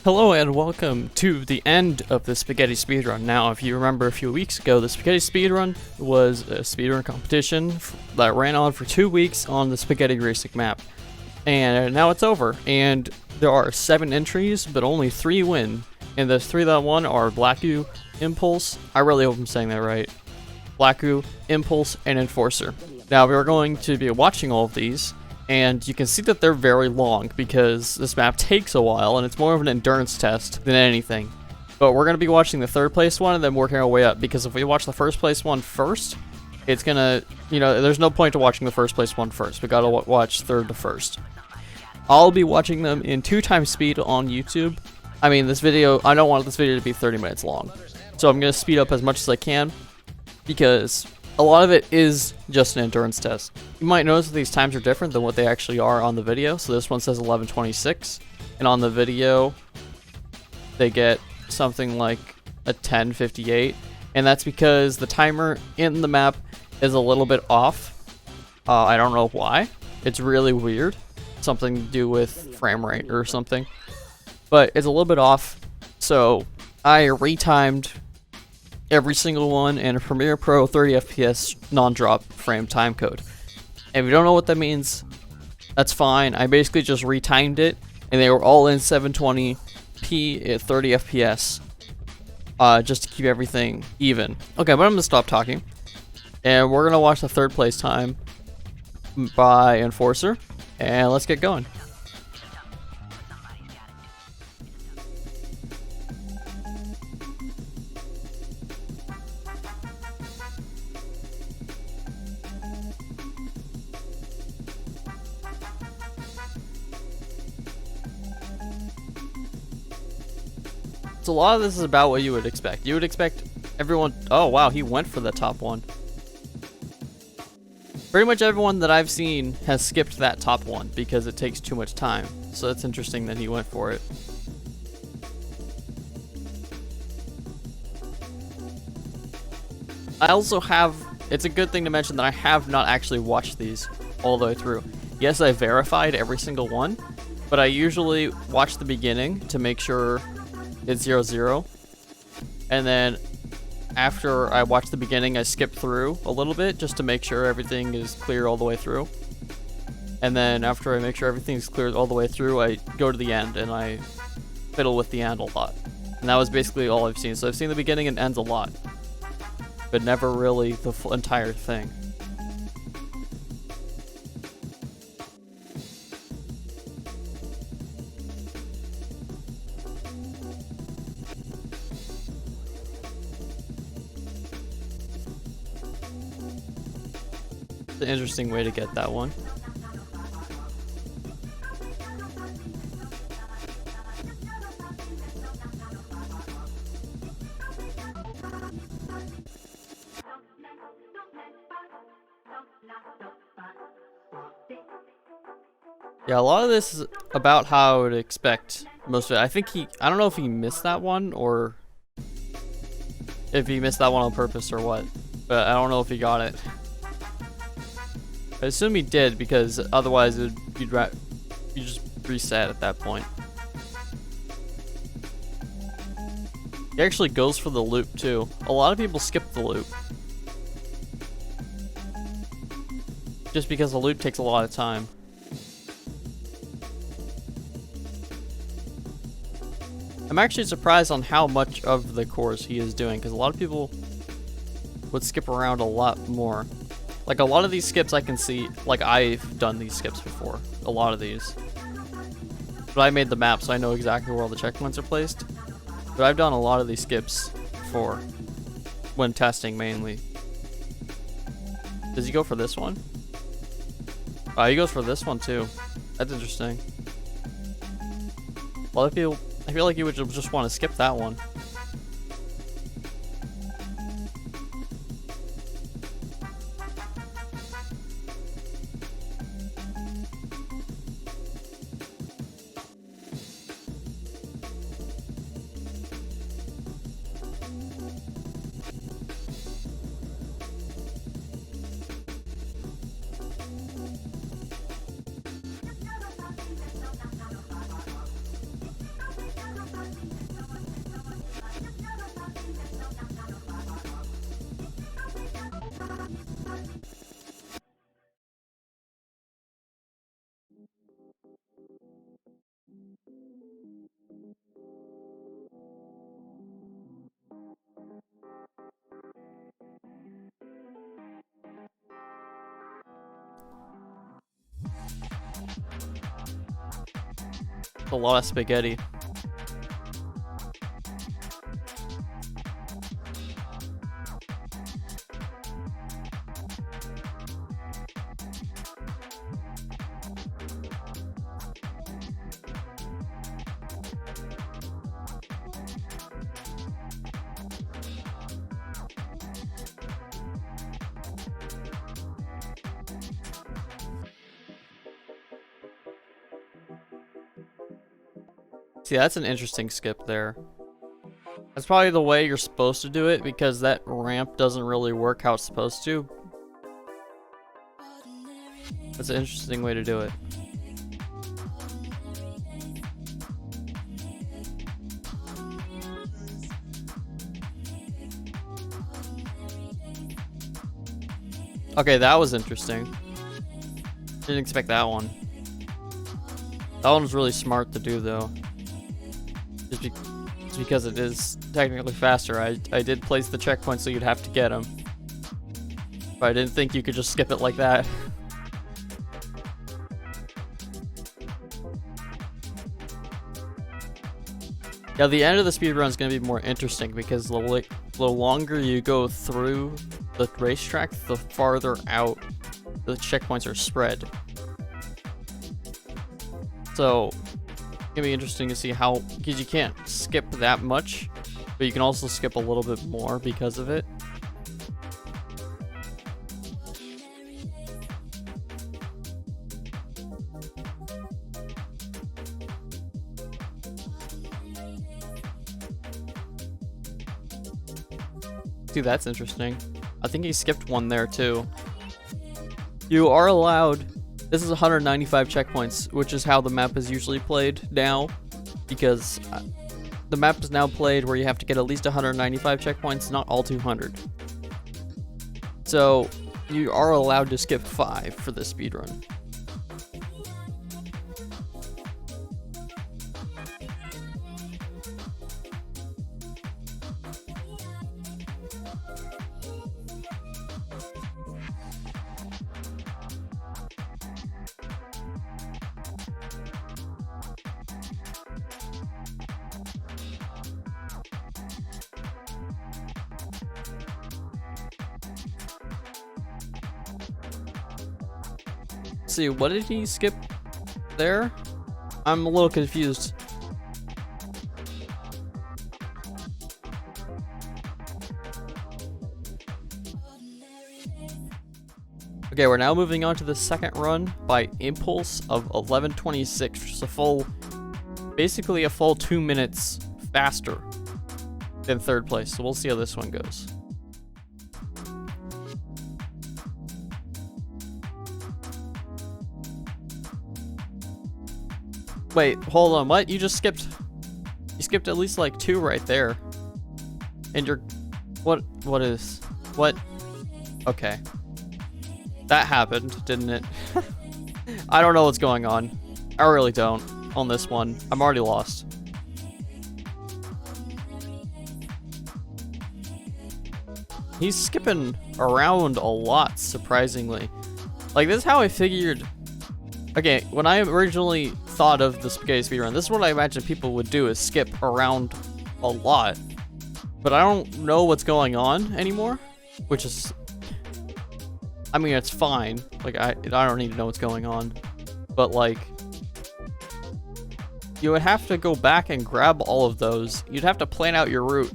Hello and welcome to the end of the Spaghetti Speedrun. Now, if you remember a few weeks ago, the Spaghetti Speedrun was a speedrun competition that ran on for 2 weeks on the Spaghetti Racing map. And now it's over, and there are 7 entries, but only 3 win. And those 3 that won are Blacku, Impulse, I really hope I'm saying that right, Blacku, Impulse, and Enforcer. Now, we are going to be watching all of these, and you can see that they're very long because this map takes a while and it's more of an endurance test than anything. But we're going to be watching the 3rd place one and then working our way up, because if we watch the 1st place one first, it's going to, there's no point to watching the 1st place one first. We got to watch 3rd to 1st. I'll be watching them in 2 times speed on YouTube. I mean, I don't want this video to be 30 minutes long. So I'm going to speed up as much as I can because a lot of it is just an endurance test. You might notice that these times are different than what they actually are on the video. So this one says 11:26, and on the video they get something like a 10:58, and that's because the timer in the map is a little bit off. I don't know why. It's really weird. Something to do with frame rate or something. But it's a little bit off, so I retimed every single one in a Premiere Pro 30 FPS non-drop frame time code. And if you don't know what that means, that's fine. I basically just retimed it, and they were all in 720p at 30 FPS, just to keep everything even. Okay, but I'm gonna stop talking, and we're gonna watch the 3rd place time by Enforcer, and let's get going. So a lot of this is about what you would expect. You would expect everyone... Oh, wow, he went for the top one. Pretty much everyone that I've seen has skipped that top one because it takes too much time. So it's interesting that he went for it. I also have... It's a good thing to mention that I have not actually watched these all the way through. Yes, I verified every single one, but I usually watch the beginning to make sure it's 0-0, and then after I watch the beginning I skip through a little bit just to make sure everything is clear all the way through, and then after I make sure everything's clear all the way through, I go to the end and I fiddle with the end a lot. And that was basically all I've seen. So I've seen the beginning and ends a lot, but never really the entire thing. An interesting way to get that one. Yeah, a lot of this is about how I would expect most of it. I don't know if he missed that one or if he missed that one on purpose or what, but I don't know if he got it. I assume he did, because otherwise you'd just reset at that point. He actually goes for the loop too. A lot of people skip the loop just because the loop takes a lot of time. I'm actually surprised on how much of the course he is doing, because a lot of people would skip around a lot more. Like, a lot of these skips I can see, like, I've done these skips before. A lot of these. But I made the map, so I know exactly where all the checkpoints are placed. But I've done a lot of these skips before. When testing, mainly. Does he go for this one? Oh, he goes for this one, too. That's interesting. A lot of people... I feel like you would just want to skip that one. a lot of spaghetti. See, that's an interesting skip there. That's probably the way you're supposed to do it because that ramp doesn't really work how it's supposed to. That's an interesting way to do it. Okay, that was interesting. Didn't expect that one. That one was really smart to do though. Just because it is technically faster. I did place the checkpoint so you'd have to get them. But I didn't think you could just skip it like that. Yeah, the end of the speedrun is going to be more interesting because the longer you go through the racetrack, the farther out the checkpoints are spread. So it's gonna be interesting to see how, because you can't skip that much, but you can also skip a little bit more because of it. See, that's interesting. I think he skipped one there too. You are allowed, this is 195 checkpoints, which is how the map is usually played now, because the map is now played where you have to get at least 195 checkpoints, not all 200. So you are allowed to skip 5 for this speedrun. See, what did he skip there? I'm a little confused. Okay, we're now moving on to the second run by Impulse of 11:26, which is a full, basically a full 2 minutes faster than third place. So we'll see how this one goes. Wait, hold on, what? You just skipped... You skipped at least like 2 right there. And you're... What is... What? Okay. That happened, didn't it? I don't know what's going on. I really don't on this one. I'm already lost. He's skipping around a lot, surprisingly. Like, this is how I figured... Okay, when I originally thought of the spaghetti speedrun, this is what I imagine people would do, is skip around a lot. But I don't know what's going on anymore, which is... I mean, it's fine. Like, I don't need to know what's going on. But, like... You would have to go back and grab all of those. You'd have to plan out your route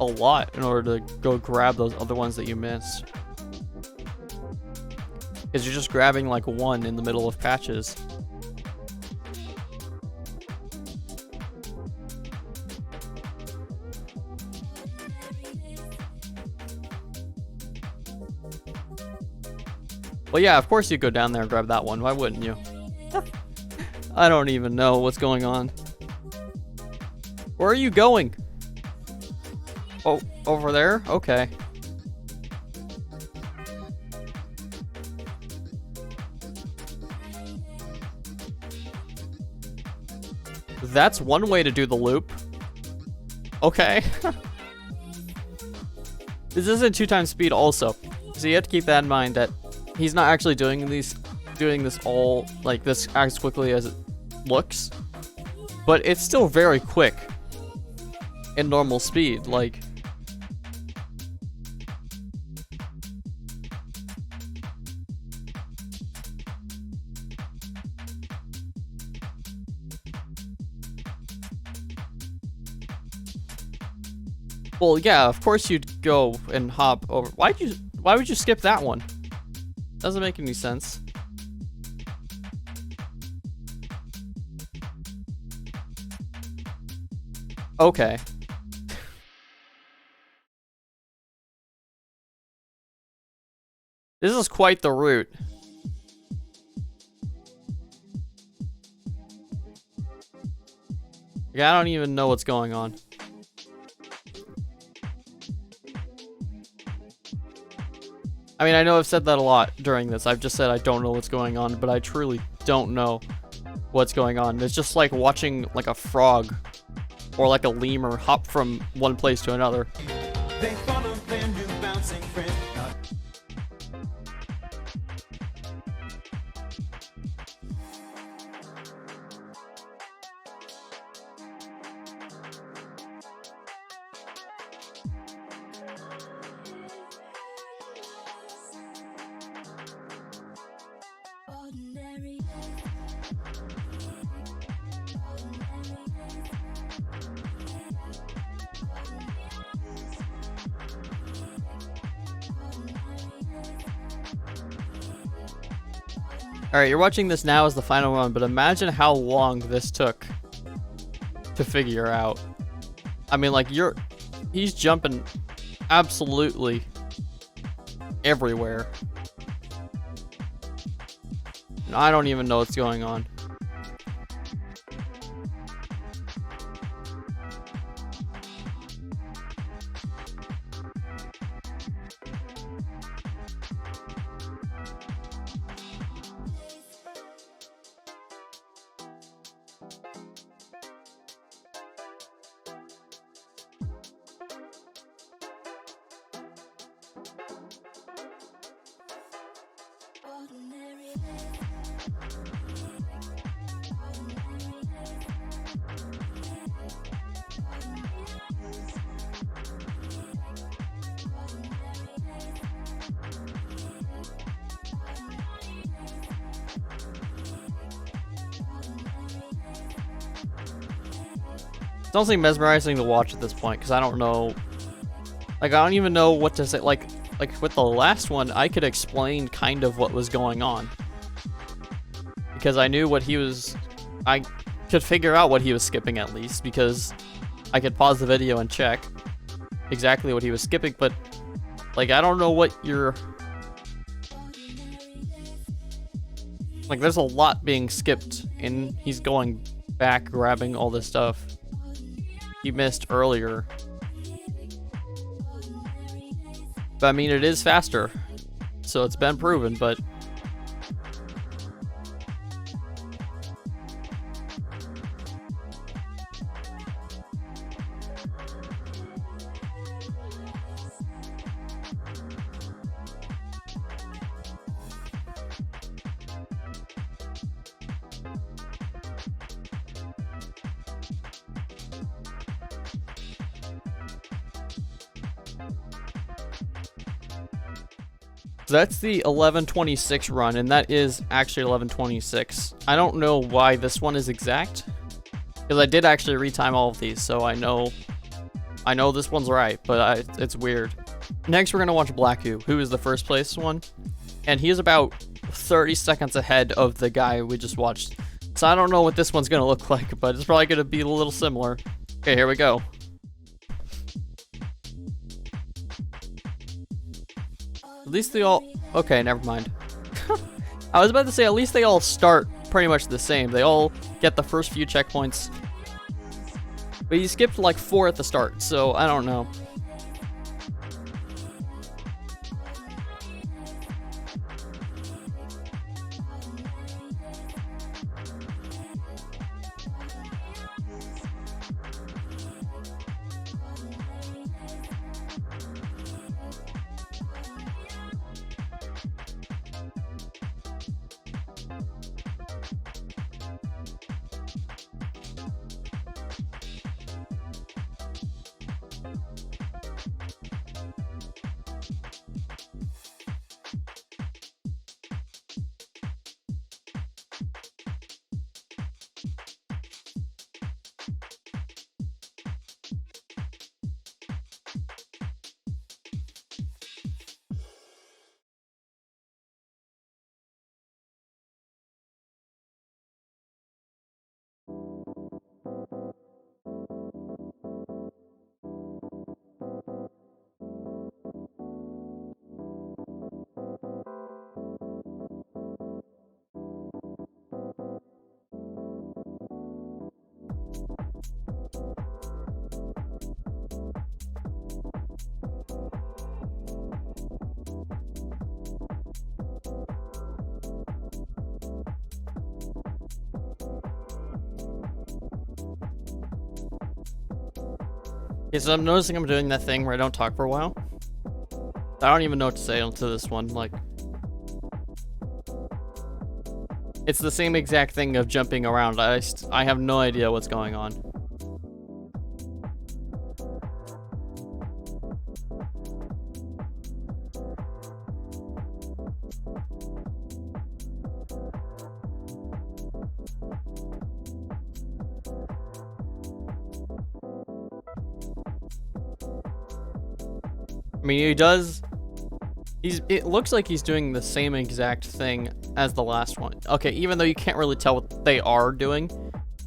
a lot in order to go grab those other ones that you missed. Because you're just grabbing like one in the middle of patches. Well, yeah, of course you go down there and grab that one. Why wouldn't you? I don't even know what's going on. Where are you going? Oh, over there? Okay. That's one way to do the loop. Okay. This isn't 2 times speed also. So you have to keep that in mind that he's not actually doing this all like this as quickly as looks, but it's still very quick in normal speed. Like, well, yeah, of course you'd go and hop over. Why would you skip that one? Doesn't make any sense. Okay. This is quite the route. Yeah, I don't even know what's going on. I mean, I know I've said that a lot during this. I've just said I don't know what's going on, but I truly don't know what's going on. It's just like watching like a frog or like a lemur hop from one place to another. They follow their new bouncing friend. Alright, you're watching this now as the final run, but imagine how long this took to figure out. I mean, like, he's jumping absolutely everywhere. And I don't even know what's going on. It's honestly mesmerizing to watch at this point, because I don't know, like, I don't even know what to say. Like with the last one, I could explain kind of what was going on, because I knew what he was, I could figure out what he was skipping at least, because I could pause the video and check exactly what he was skipping, but, like, I don't know what you're, like, there's a lot being skipped, and he's going back, grabbing all this stuff he missed earlier. But I mean, it is faster, so it's been proven, but that's the 11:26 run, and that is actually 11:26. I don't know why this one is exact, because I did actually retime all of these, so I know this one's right, but it's weird. Next, we're gonna watch Blacku, who is the first place one, and he is about 30 seconds ahead of the guy we just watched. So I don't know what this one's gonna look like, but it's probably gonna be a little similar. Okay, here we go. At least they all... Okay, never mind. I was about to say, at least they all start pretty much the same. They all get the first few checkpoints. But you skipped like 4 at the start, so I don't know. Okay, so I'm noticing I'm doing that thing where I don't talk for a while. I don't even know what to say onto this one, like... It's the same exact thing of jumping around. I have no idea what's going on. I mean, he does... It looks like he's doing the same exact thing as the last one. Okay, even though you can't really tell what they are doing,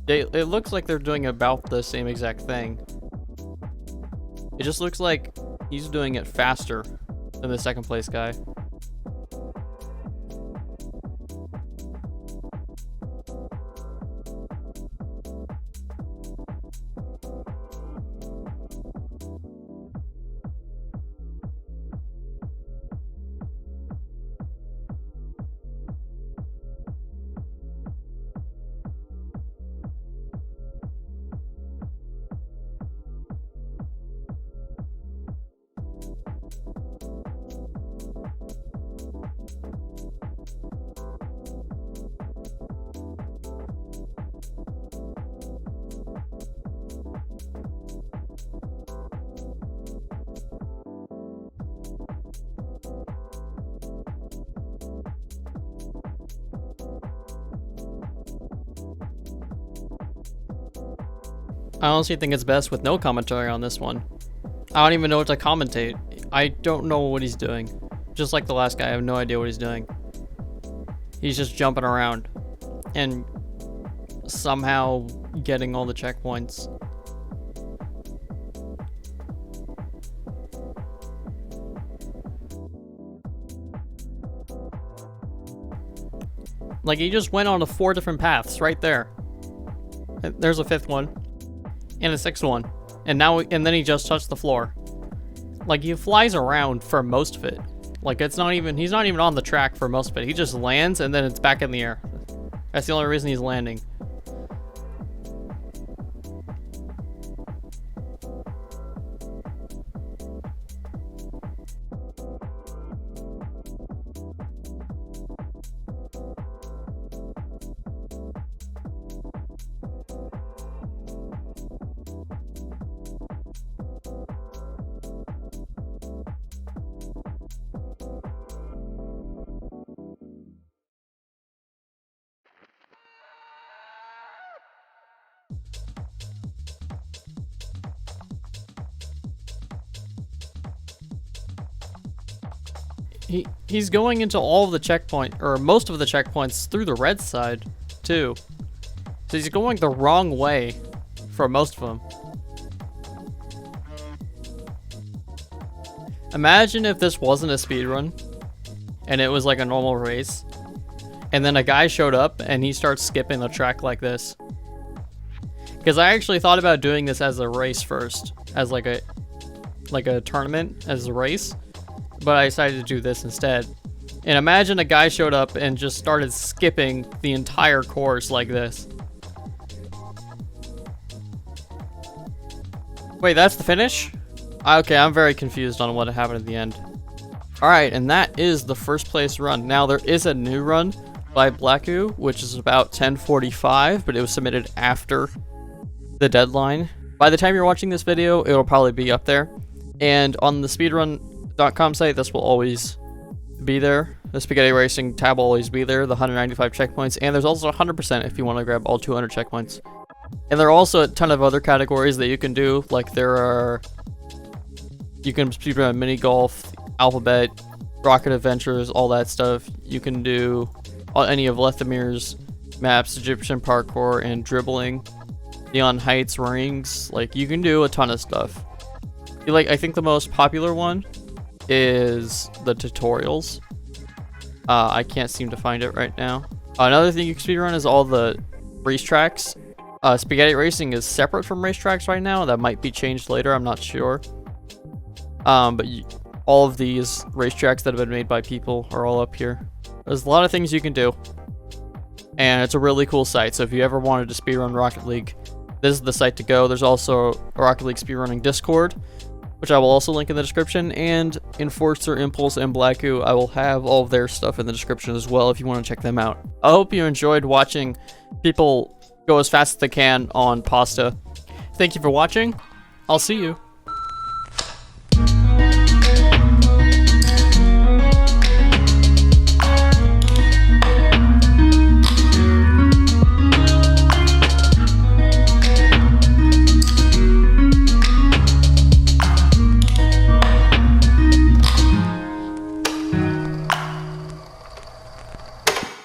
it looks like they're doing about the same exact thing. It just looks like he's doing it faster than the second place guy. I honestly think it's best with no commentary on this one. I don't even know what to commentate. I don't know what he's doing. Just like the last guy, I have no idea what he's doing. He's just jumping around and somehow getting all the checkpoints. Like, he just went on to 4 different paths right there. There's a 5th one. And a 6th one. And then he just touched the floor. Like, he flies around for most of it. Like, he's not even on the track for most of it. He just lands and then it's back in the air. That's the only reason he's landing. He's going into all of the checkpoint, or most of the checkpoints through the red side, too. So he's going the wrong way for most of them. Imagine if this wasn't a speedrun, and it was like a normal race, and then a guy showed up and he starts skipping the track like this. Because I actually thought about doing this as a race first, as like a tournament, as a race. But I decided to do this instead. And imagine a guy showed up and just started skipping the entire course like this. Wait, that's the finish? Okay, I'm very confused on what happened at the end. Alright, and that is the first place run. Now, there is a new run by Blacku, which is about 10:45, but it was submitted after the deadline. By the time you're watching this video, it'll probably be up there. And on the speedrun.com site, this will always be there. The Spaghetti Racing tab will always be there, the 195 checkpoints, and there's also 100% if you want to grab all 200 checkpoints. And there are also a ton of other categories that you can do, like you can speedrun mini golf, alphabet, rocket adventures, all that stuff. You can do any of Lethamir's maps, Egyptian parkour, and dribbling, Neon Heights, rings. Like, you can do a ton of stuff. I think the most popular one is the tutorials. I can't seem to find it right now. Another thing you can speedrun is all the racetracks. Spaghetti Racing is separate from racetracks right now. That might be changed later, I'm not sure. But all of these racetracks that have been made by people are all up here. There's a lot of things you can do. And it's a really cool site, so if you ever wanted to speedrun Rocket League, this is the site to go. There's also a Rocket League speedrunning Discord, which I will also link in the description, and Enforcer, Impulse, and Blacku. I will have all of their stuff in the description as well if you want to check them out. I hope you enjoyed watching people go as fast as they can on Pasta. Thank you for watching. I'll see you.